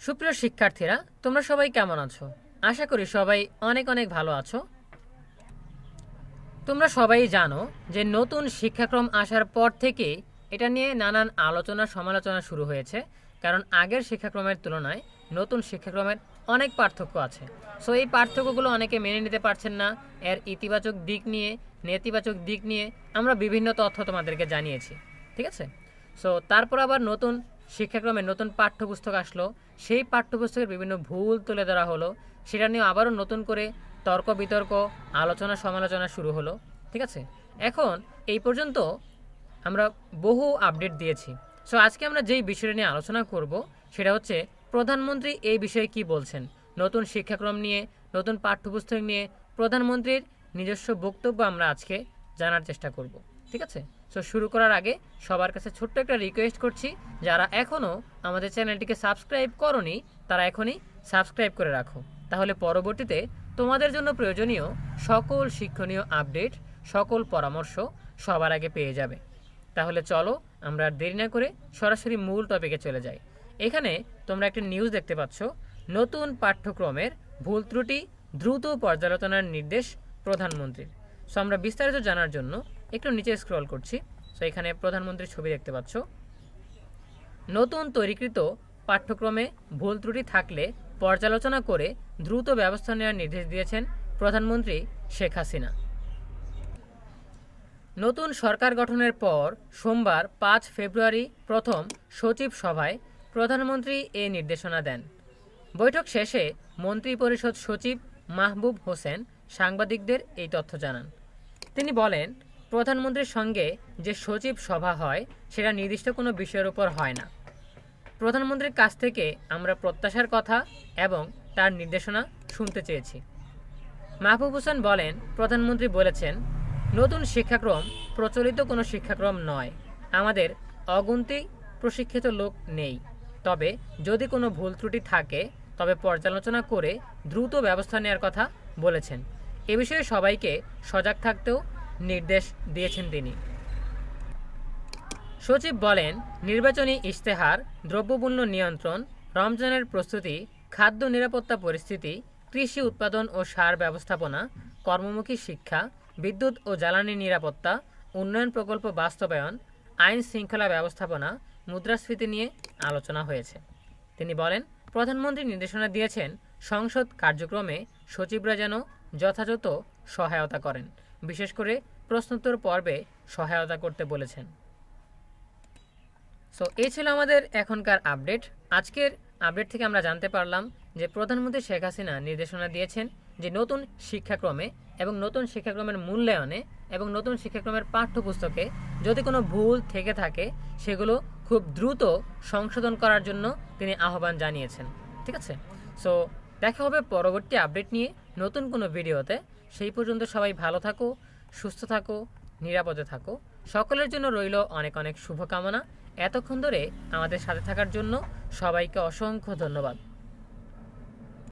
সুপ্রিয় শিক্ষার্থীরা, তোমরা সবাই কেমন আছো? আশা করি সবাই অনেক অনেক ভালো আছো। তোমরা সবাই জানো যে নতুন শিক্ষাক্রম আসার পর থেকে এটা নিয়ে নানান আলোচনা সমালোচনা শুরু হয়েছে, কারণ আগের শিক্ষাক্রমের তুলনায় নতুন শিক্ষাক্রমের অনেক পার্থক্য আছে। সো এই পার্থক্যগুলো অনেকে মেনে নিতে পারছেন না। এর ইতিবাচক দিক নিয়ে, নেতিবাচক দিক নিয়ে আমরা বিভিন্ন তথ্য তোমাদেরকে জানিয়েছি, ঠিক আছে? সো তারপর আবার নতুন শিক্ষাক্রমে নতুন পাঠ্যপুস্তক আসলো, সেই পাঠ্যপুস্তকের বিভিন্ন ভুল তুলে ধরা হলো, সেটা নিয়ে আবারও নতুন করে তর্ক বিতর্ক, আলোচনা সমালোচনা শুরু হলো, ঠিক আছে? এখন এই পর্যন্ত আমরা বহু আপডেট দিয়েছি। সো আজকে আমরা যেই বিষয়টা নিয়ে আলোচনা করব সেটা হচ্ছে প্রধানমন্ত্রী এই বিষয়ে কি বলছেন। নতুন শিক্ষাক্রম নিয়ে, নতুন পাঠ্যপুস্তক নিয়ে প্রধানমন্ত্রীর নিজস্ব বক্তব্য আমরা আজকে জানার চেষ্টা করব, ঠিক আছে? সো শুরু করার আগে সবার কাছে ছোট্ট একটা রিকোয়েস্ট করছি, যারা এখনও আমাদের চ্যানেলটিকে সাবস্ক্রাইব করোনি তারা এখনই সাবস্ক্রাইব করে রাখো, তাহলে পরবর্তীতে তোমাদের জন্য প্রয়োজনীয় সকল শিক্ষণীয় আপডেট, সকল পরামর্শ সবার আগে পেয়ে যাবে। তাহলে চলো আমরা আর দেরি না করে সরাসরি মূল টপিকে চলে যাই। এখানে তোমরা একটা নিউজ দেখতে পাচ্ছ, নতুন পাঠ্যক্রমের ভুল ত্রুটি দ্রুত পর্যালোচনার নির্দেশ প্রধানমন্ত্রীর। সো আমরা বিস্তারিত জানার জন্য একটু নিচে স্ক্রল করছি। সো এখানে প্রধানমন্ত্রীর ছবি দেখতে পাচ্ছ। নতুন তৈরিকৃত পাঠ্যক্রমে ভুল ত্রুটি থাকলে পর্যালোচনা করে দ্রুত ব্যবস্থা নেওয়ার নির্দেশ দিয়েছেন প্রধানমন্ত্রী শেখ হাসিনা। নতুন সরকার গঠনের পর সোমবার 5 ফেব্রুয়ারি প্রথম সচিব সভায় প্রধানমন্ত্রী এ নির্দেশনা দেন। বৈঠক শেষে মন্ত্রিপরিষদ সচিব মাহবুব হোসেন সাংবাদিকদের এই তথ্য জানান। তিনি বলেন, প্রধানমন্ত্রীর সঙ্গে যে সচিব সভা হয় সেটা নির্দিষ্ট কোনো বিষয়ের উপর হয় না। প্রধানমন্ত্রীর কাছ থেকে আমরা প্রত্যাশার কথা এবং তার নির্দেশনা শুনতে চেয়েছি। মাহবুব হোসেন বলেন, প্রধানমন্ত্রী বলেছেন, নতুন শিক্ষাক্রম প্রচলিত কোনো শিক্ষাক্রম নয়। আমাদের অগুন্তি প্রশিক্ষিত লোক নেই। তবে যদি কোনো ভুল ত্রুটি থাকে তবে পর্যালোচনা করে দ্রুত ব্যবস্থা নেওয়ার কথা বলেছেন। এ বিষয়ে সবাইকে সজাগ থাকতেও নির্দেশ দিয়েছেন তিনি। সচিব বলেন, নির্বাচনী ইশতেহার, দ্রব্যমূল্য নিয়ন্ত্রণ, রমজানের প্রস্তুতি, খাদ্য নিরাপত্তা পরিস্থিতি, কৃষি উৎপাদন ও সার ব্যবস্থাপনা, কর্মমুখী শিক্ষা, বিদ্যুৎ ও জ্বালানি নিরাপত্তা, উন্নয়ন প্রকল্প বাস্তবায়ন, আইন শৃঙ্খলা ব্যবস্থাপনা, মুদ্রাস্ফীতি নিয়ে আলোচনা হয়েছে। তিনি বলেন, প্রধানমন্ত্রী নির্দেশনা দিয়েছেন সংসদ কার্যক্রমে সচিবরা যেন যথাযথ সহায়তা করেন, বিশেষ করে প্রশ্নোত্তর পর্বে সহায়তা করতে বলেছেন। সো এই ছিল আমাদের এখনকার আপডেট। আজকের আপডেট থেকে আমরা জানতে পারলাম যে প্রধানমন্ত্রী শেখ হাসিনা নির্দেশনা দিয়েছেন যে নতুন শিক্ষাক্রমে এবং নতুন শিক্ষাক্রমের মূল্যায়নে এবং নতুন শিক্ষাক্রমের পাঠ্যপুস্তকে যদি কোনো ভুল থেকে থাকে সেগুলো খুব দ্রুত সংশোধন করার জন্য তিনি আহ্বান জানিয়েছেন, ঠিক আছে? সো দেখা হবে পরবর্তী আপডেট নিয়ে নতুন কোনো ভিডিওতে। সেই পর্যন্ত সবাই ভালো থাকো, সুস্থ থাকো, নিরাপদে থাকো। সকলের জন্য রইল অনেক অনেক শুভকামনা। এতক্ষণ ধরে আমাদের সাথে থাকার জন্য সবাইকে অসংখ্য ধন্যবাদ।